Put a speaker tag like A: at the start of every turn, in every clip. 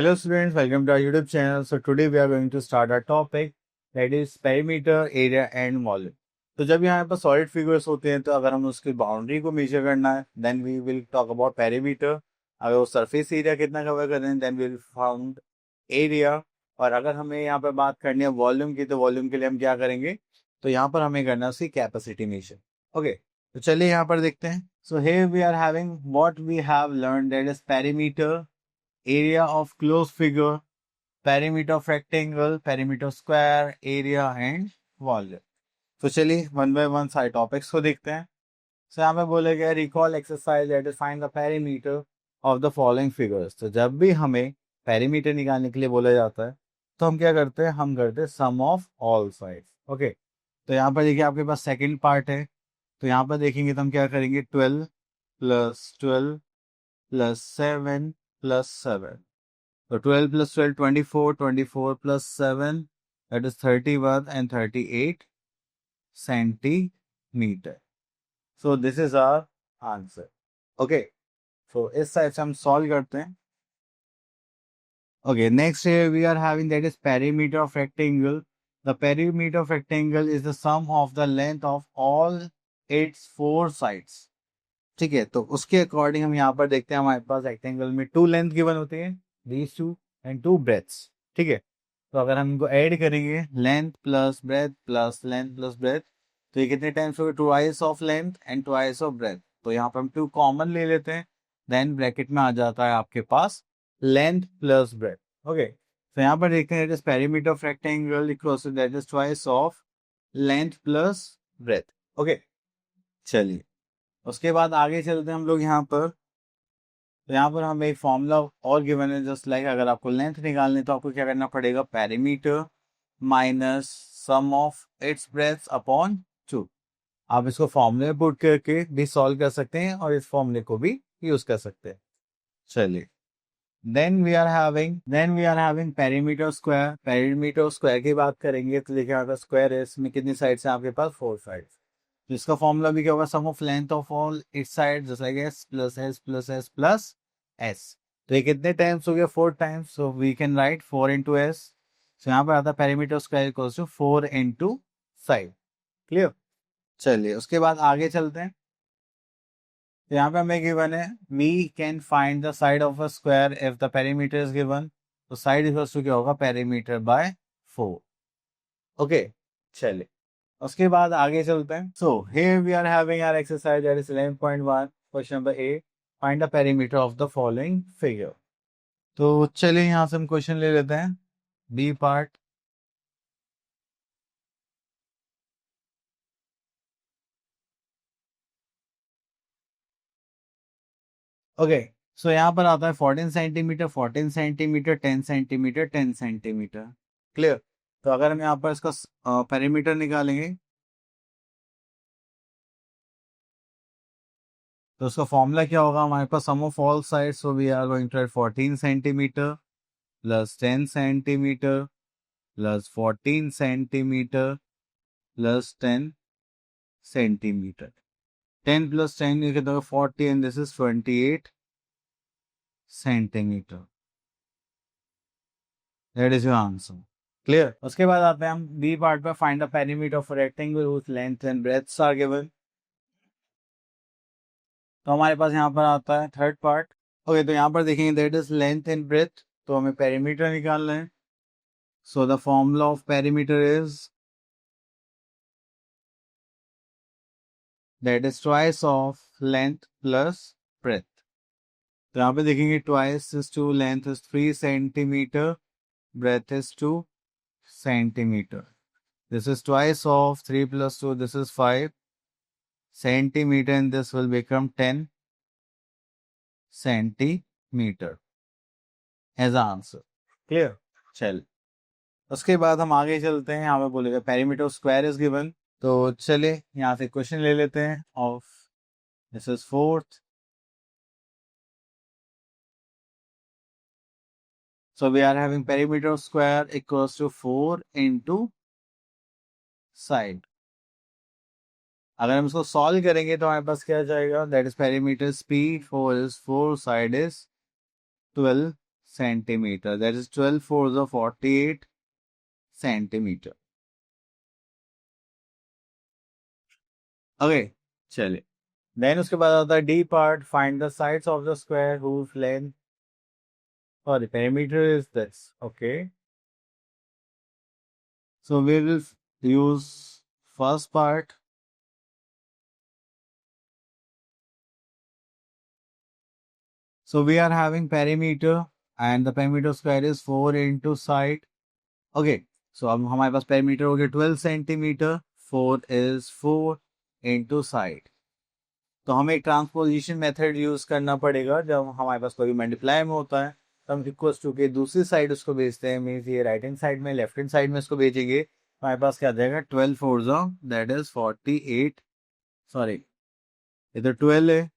A: Hello students, welcome to our YouTube channel. So today we are going to start our topic that is perimeter, area and volume. तो जब यहाँ पर solid figures होते हैं तो अगर हम उसकी बाउंड्री को मेजर करना है then we will talk about perimeter. अगर वो सरफेस एरिया कितना कवर कर रहे हैं then we will found area. और अगर हमें यहाँ पर बात करनी है वॉल्यूम की तो वॉल्यूम के लिए हम क्या करेंगे, तो यहाँ पर हमें करना है उसकी कैपेसिटी मेजर. ओके, तो चलिए यहाँ पर देखते हैं. So here we are having what we have learn that is perimeter, area of closed figure, perimeter of rectangle, perimeter square, area and volume. तो चलिए वन बाय वन सारे टॉपिक्स को देखते हैं. सो यहाँ पे बोला गया recall exercise that is find the perimeter of the following figures. तो जब भी हमें पेरीमीटर निकालने के लिए बोला जाता है तो हम क्या करते हैं, हम करते हैं सम ऑफ ऑल साइड्स. ओके, तो यहाँ पर देखिए आपके पास सेकंड पार्ट है. तो यहाँ पर देखेंगे तो हम क्या करेंगे, 12 plus 7 plus 7. So 12 plus 12, 24, 24 plus 7, that is 31 and 38 centimeter. So this is our answer. Okay, so इस साइड से हम सॉल्व करते हैं. Okay, next here we are having that is perimeter of rectangle. The perimeter of rectangle is the sum of the length of all its four sides. ठीक है, तो उसके according हम यहाँ पर देखते हैं हमारे पास रेक्टेंगल में टू लेंथ गिवन होते हैं, these two and two breadths. ठीक है, तो अगर हम इनको ऐड करेंगे length plus breadth plus length plus breadth तो ये कितने टाइम्स हो गए, twice of length and twice of breadth. तो यहाँ पर हम टू कॉमन ले लेते हैं, देन ब्रैकेट में आ जाता है आपके पास लेंथ प्लस ब्रेथ. ओके, तो यहाँ पर देखते हैं perimeter of rectangle equals to that is twice of length plus breadth. Okay, चलिए उसके बाद आगे चलते हैं हम लोग यहाँ पर. तो यहाँ पर हमें एक फॉर्मूला और गिवन है जस्ट लाइक अगर आपको लेंथ निकालनी तो आपको क्या करना पड़ेगा, perimeter minus sum of its breath upon 2. आप इसको फॉर्मूले में पुट करके भी सॉल्व कर सकते हैं और इस फॉर्मूले को भी यूज कर सकते हैं. चलिए then we are having perimeter square. Perimeter square की बात करेंगे तो देखिए अगर स्क्वायर है इसमें कितनी साइड्स हैं आपके पास, 4 साइड्स. तो इसका फॉर्मूला भी क्या होगा, sum of length of all its side just like s plus s plus s plus s. तो ये कितने टाइम्स हो गया, 4 times. So we can write 4 into s. सो यहाँ पर आता है perimeter square equals to 4 into side. Clear. चलिए उसके बाद आगे चलते हैं. तो यहाँ पे हमें गिवन है we can find the side of a square if the perimeter is given. तो साइड इक्वल्स टू क्या होगा, पेरीमीटर बाय 4. ओके, चलिए उसके बाद आगे चलते हैं. So here we are having our exercise that is 11.1. Question number A, find the perimeter of the following figure. तो चलिए यहाँ से हम क्वेश्चन ले लेते हैं, बी पार्ट. ओके, सो यहाँ पर आता है 14 centimetre 14 centimetre 10 centimetre 10 centimetre. Clear. तो अगर हम यहाँ पर इसका पेरीमीटर निकालेंगे तो उसका फॉर्मूला क्या होगा हमारे पास, sum of all sides. So we are going to write 14 centimetre plus 10 centimetre plus 14 centimetre plus 10 centimetre. 10 plus 10 you get 40 and this is 28 centimetre. That is your answer. Clear. उसके बाद आते हैं हम बी पार्ट पे, find the perimeter of rectangle whose length and breadths are given. तो हमारे पास यहाँ पर आता है थर्ड पार्ट. ओके, तो यहाँ पर देखेंगे that is length and breadth. तो हमें पेरीमीटर निकालना है. So the formula of perimeter is that is twice of length plus breadth. तो यहाँ पे देखेंगे twice is 2, length is 3 centimetre, breadth is 2 centimeter. This is twice of 3 plus 2, this is 5 centimeter and this will become 10 centimeter as an answer. Clear. चल उसके बाद हम आगे चलते हैं. यहाँ पे बोलेगा पेरीमीटर स्क्वायर इज गिवन. तो चले यहाँ से क्वेश्चन ले लेते हैं of this is fourth. So we are having perimeter of square equals to 4 into side. अगर हम इसको सॉल्व करेंगे तो हमारे पास क्या जाएगा, that is perimeter P 4 is 4, side is 12 centimeter. That is 12 fours of 48 centimeter. Okay, चलिए. Then उसके बाद आता है D part. Find the sides of the square whose length or the perimeter is this. Okay. So we will use first part. So we are having perimeter and the perimeter square is 4 into side. Okay. So अब हमारे पास perimeter हो गया 12 centimeter. 4 is 4 into side. तो हमें एक transposition method use करना पड़ेगा. जब हमारे पास कोई मल्टीप्लाई में होता है तो हम इक्वल्स टू के दूसरी साइड उसको भेजते हैं. मीन्स ये राइट हैंड साइड में लेफ्ट हैंड साइड में इसको भेजेंगे. हमारे पास क्या आ जाएगा 12 फोर दैट इज 48. सॉरी, ये तो 12 है.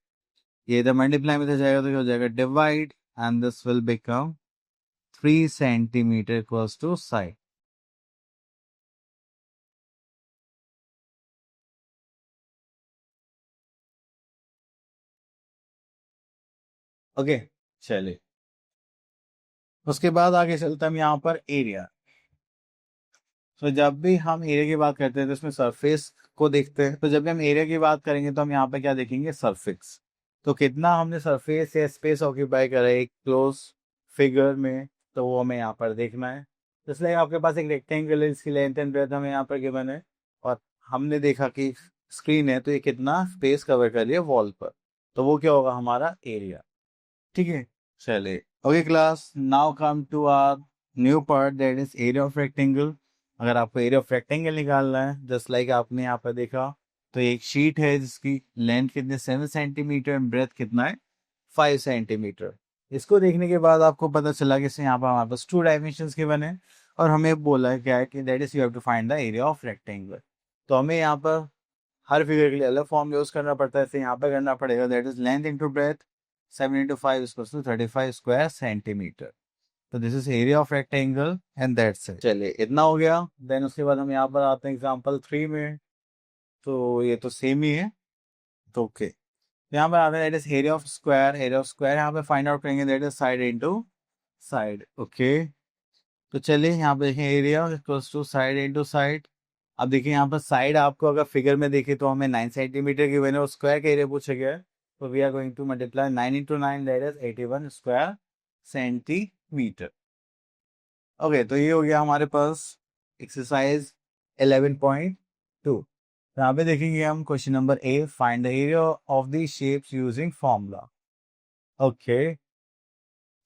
A: ये इधर मल्टीप्लाई में जाएगा तो क्या हो जाएगा divide and this will become 3 centimetre equals to side. Okay, चलिए. उसके बाद आगे चलते हम यहाँ पर एरिया. तो जब भी हम एरिया की बात करते हैं तो इसमें सरफेस को देखते हैं. तो जब भी हम एरिया की बात करेंगे तो हम यहाँ पे क्या देखेंगे सरफेस. तो कितना हमने सरफेस या स्पेस ऑक्यूपाई करा है एक क्लोज फिगर में, तो वो हमें यहाँ पर देखना है. इसलिए आपके पास एक रेक्टेंगल है, इसकी लेंथ एंड ब्रेथ हमें यहाँ पर गिवन है और हमने देखा कि स्क्रीन है तो ये कितना स्पेस कवर कर रही है वॉल पर, तो वो क्या होगा हमारा एरिया. ठीक है, चलिए. Okay class, now come to our new part that is area of rectangle. अगर आपको एरिया ऑफ रेक्टेंगल निकालना है जस्ट लाइक आपने यहाँ पर देखा तो एक शीट है जिसकी लेंथ कितने 7 सेंटीमीटर एंड ब्रेथ कितना है 5 सेंटीमीटर. इसको देखने के बाद आपको पता चला कि यहाँ पर हमारे पास 2 डायमेंशंस के बने और हमें बोला है क्या है कि that is you have to find the area of rectangle. तो हमें यहाँ पर हर फिगर के लिए अलग फॉर्म यूज करना पड़ता है. यहाँ पर करना पड़ेगा that is length into breadth 7 into 5 is equals to 35 square centimeter. तो this is area of rectangle and that's it. चलिए, इतना हो गया. देन उसके बाद हम यहाँ पर आते हैं एग्जांपल 3 में. तो ये तो सेम ही है. तो ओके, यहाँ पर आते हैं that is area of square. Area of square यहाँ पे फाइंड आउट करेंगे that is side into side. Okay, तो चलिए यहाँ पे देखें area equals to side into side. अब देखिए यहाँ पर साइड आपको अगर फिगर में देखे तो हमें 9 सेंटीमीटर की बने और स्क्वायर का एरिया पूछा गया है. So we are going to multiply 9 into 9 that is 81 square centimeter. Okay, तो ये हो गया हमारे पास एक्सरसाइज 11.2. यहाँ पे देखेंगे हम question number A. Find the area of the shapes using formula. Okay,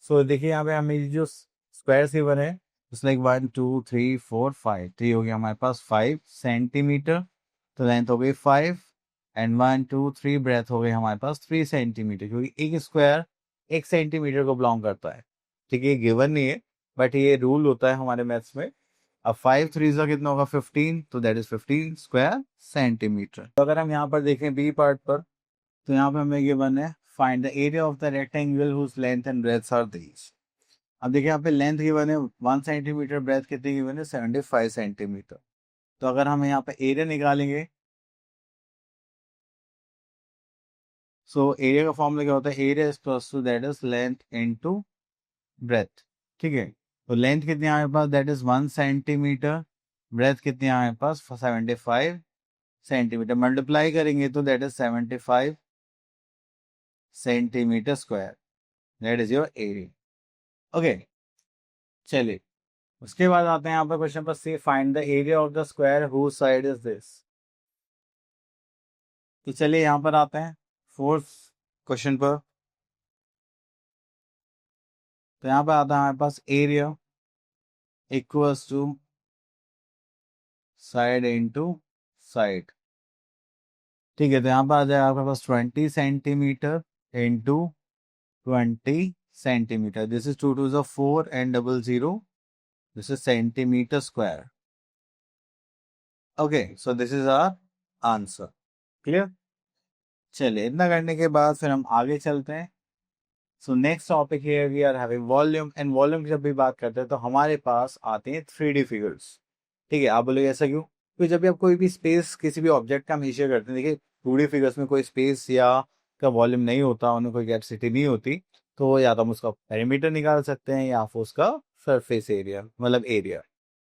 A: so देखिए यहाँ पे हमें जो स्क्वायर से बने लाइक 1 2 3 4 5, तो ये हो गया हमारे पास 5 सेंटीमीटर. तो लेंथ हो गई 5 एंड 1 2 3 ब्रेथ हो गई हमारे पास 3 सेंटीमीटर, क्योंकि एक स्क्वायर 1 सेंटीमीटर को बिलोंग करता है. ठीक है, ये गिवन नहीं है बट ये रूल होता है हमारे मैथ्स में. अब 5 3 का कितना होगा 15, तो दैट इज 15 स्क्वायर सेंटीमीटर. तो अगर हम यहाँ पर देखें बी पार्ट पर, तो यहाँ पे हमें गिवन है find the area of the rectangle whose length and breadth are these. अब देखिए यहाँ पे लेंथ गिवन है 1 सेंटीमीटर, ब्रेथ कितनी गिवन है 75 सेंटीमीटर. तो अगर हम यहाँ पे एरिया निकालेंगे, सो एरिया का फॉर्मूला क्या होता है area is plus to that is length into breadth. ठीक है, तो लेंथ कितनी है हमारे पास दैट इज 1 सेंटीमीटर, ब्रेथ कितनी है हमारे पास 75 सेंटीमीटर. मल्टीप्लाई करेंगे तो that is 75 centimetre square. That is your area. Okay, चलिए उसके बाद आते हैं यहाँ पर क्वेश्चन पर C find the area of the square whose side is this. तो चलिए यहाँ पर आते हैं फोर्थ क्वेश्चन पर. तो यहाँ पर आता है हमारे पास area equals to side into side. ठीक है, तो यहाँ पर आ जाएगा आपके पास 20 centimetre into 20 centimetre. This is 2 2 4 and 00. This is centimetre square. Okay, so this is our answer. Clear. चलिए, इतना करने के बाद फिर हम आगे चलते हैं. So next topic here we are having volume. And volume की जब भी बात करते हैं तो हमारे पास आते हैं 3D फिगर्स. ठीक है, आप बोलोगे ऐसा क्यों? क्योंकि जब भी आप कोई भी स्पेस किसी भी ऑब्जेक्ट का मेजर करते हैं, देखिए 2D फिगर्स में कोई स्पेस या का वॉल्यूम नहीं होता, उनमें कोई कैपेसिटी नहीं होती, तो या तो हम उसका पेरीमीटर निकाल सकते हैं या फिर उसका सरफेस एरिया मतलब एरिया।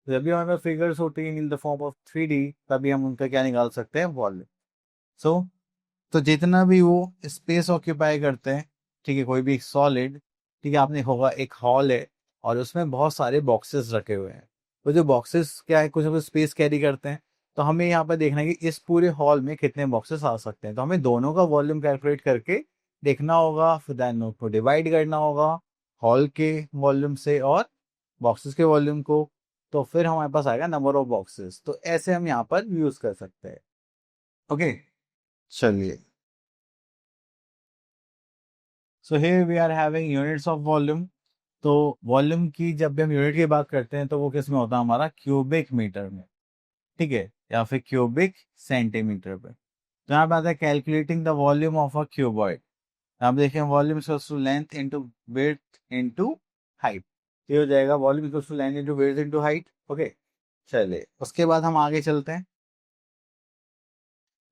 A: जब भी हमारे पास फिगर्स होती हैं in the form of 3D, तभी हम उनका क्या निकाल सकते हैं, वॉल्यूम। सो तो जितना भी वो स्पेस ऑक्यूपाई करते हैं, ठीक है, कोई भी सॉलिड, ठीक है, आपने होगा एक हॉल है और उसमें बहुत सारे बॉक्सेस रखे हुए हैं। वो जो बॉक्सेस क्या है, कुछ ना कुछ स्पेस कैरी करते हैं। तो हमें यहाँ पर देखना है कि इस पूरे हॉल में कितने बॉक्सेस आ सकते हैं। तो हमें दोनों का वॉल्यूम कैलकुलेट करके देखना होगा, फिर देन उसको डिवाइड करना होगा हॉल के वॉल्यूम से और बॉक्सेस के वॉल्यूम को। तो फिर हमारे पास आएगा नंबर ऑफ बॉक्सेस। तो ऐसे हम यहाँ पर यूज कर सकते हैं। ओके, चलिए। So here we are having units of volume. तो वॉल्यूम की जब भी हम यूनिट की बात करते हैं तो वो किस में होता है, हमारा क्यूबिक मीटर में, ठीक है, या फिर क्यूबिक सेंटीमीटर पे। तो यहाँ पे आता है calculating the volume of a cuboid. आप देखें volume equals to length into width into height. ये हो जाएगा volume equals to length into width into height. Okay, चलिए उसके बाद हम आगे चलते हैं।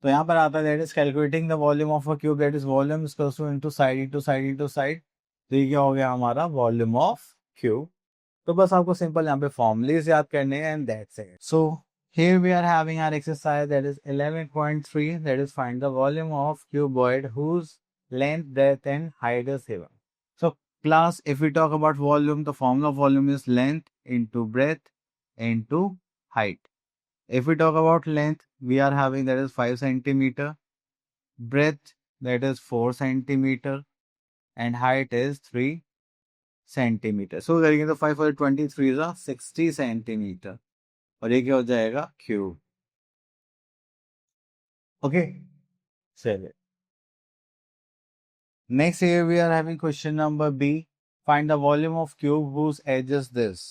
A: तो यहाँ पर आता है that is calculating the volume of a cube, that is volume equals to into side into side into side. तो ये क्या हो गया हमारा वॉल्यूम ऑफ क्यूब। तो बस आपको सिंपल यहाँ पे फॉर्मूलेज याद करने हैं and that's it. So here we are having our exercise that is 11.3, that is find the volume of cuboid whose length, breadth and height is given. So class, if we talk about volume, the formula of volume is length into breadth into height. If we talk about length, we are having that is 5 centimeter, breadth that is 4 centimeter and height is 3 centimeter. So करेंगे तो 5 और 23 is 60 centimeter और ये क्या हो जाएगा, cube. Okay, चलिए। Next here we are having question number B. Find the volume of cube whose edge is this.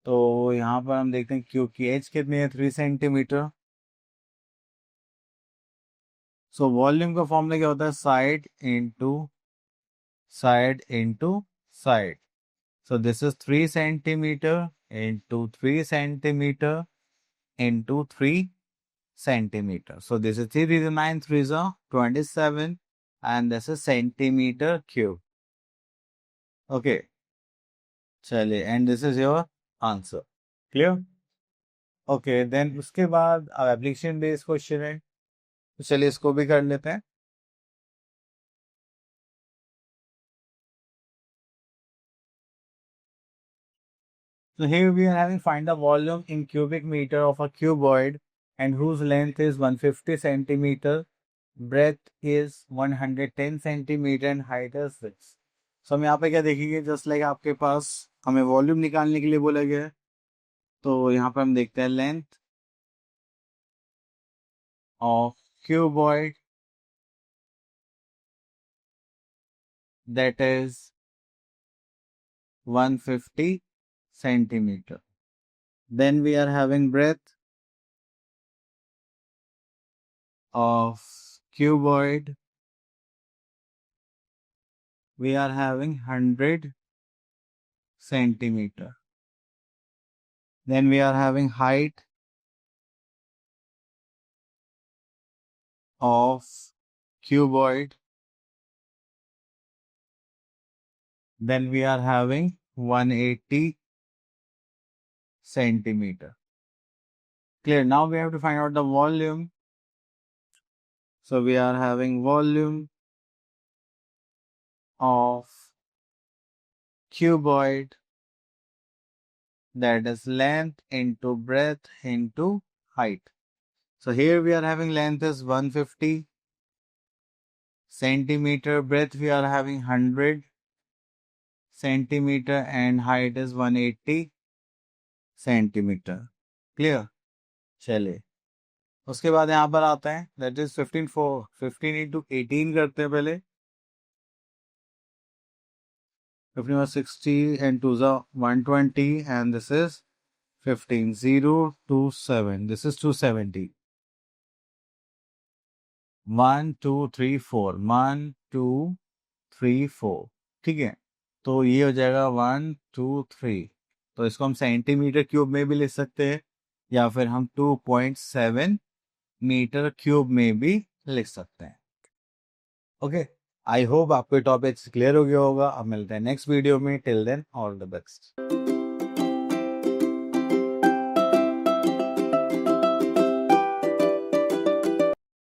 A: तो यहाँ पर हम देखते हैं क्यूब की एज कितनी है, 3 सेंटीमीटर। सो वॉल्यूम का फॉर्मूला क्या होता है, side into side. So this is 3 centimetre into 3 centimetre into 3 centimeter. So this is 3 to 9, 3 is 27 and this is centimeter cube. Okay, चलिए, and this is your answer. Clear? Okay, then उसके बाद अब application based question है, तो चलिए इसको भी कर लेते हैं। So here we are having find the volume in cubic meter of a cuboid and whose length is 150 centimeter, breadth is 110 centimeter and height is 6. So हम यहाँ पे क्या देखेंगे, जस्ट लाइक आपके पास हमें वॉल्यूम निकालने के लिए बोला गया है। तो यहाँ पर हम देखते हैं length of cuboid that is 150 centimeter. Then we are having breadth of cuboid, we are having 100 centimeter. Then we are having height of cuboid. Then we are having 180 centimeter. Clear? Now we have to find out the volume. So we are having volume of cuboid, that is length into breadth into height. So here we are having length is 150 centimeter, breadth we are having 100 centimeter and height is 180 centimeter. Clear? चलिए उसके बाद यहाँ पर आता है that is 15 into 18 करते हैं पहले। 15 was 60 and 2 is 120 and this is 15, 0 to 7, this is 270, 1 2 3 4, 1 2 3 4, ठीक है। तो ये हो जाएगा 1 2 3। तो इसको हम सेंटीमीटर क्यूब में भी लिख सकते हैं या फिर हम 2.7 मीटर क्यूब में भी लिख सकते हैं। ओके, आई होप आपको टॉपिक क्लियर हो गया होगा। अब मिलते हैं नेक्स्ट वीडियो में। Till then all the best.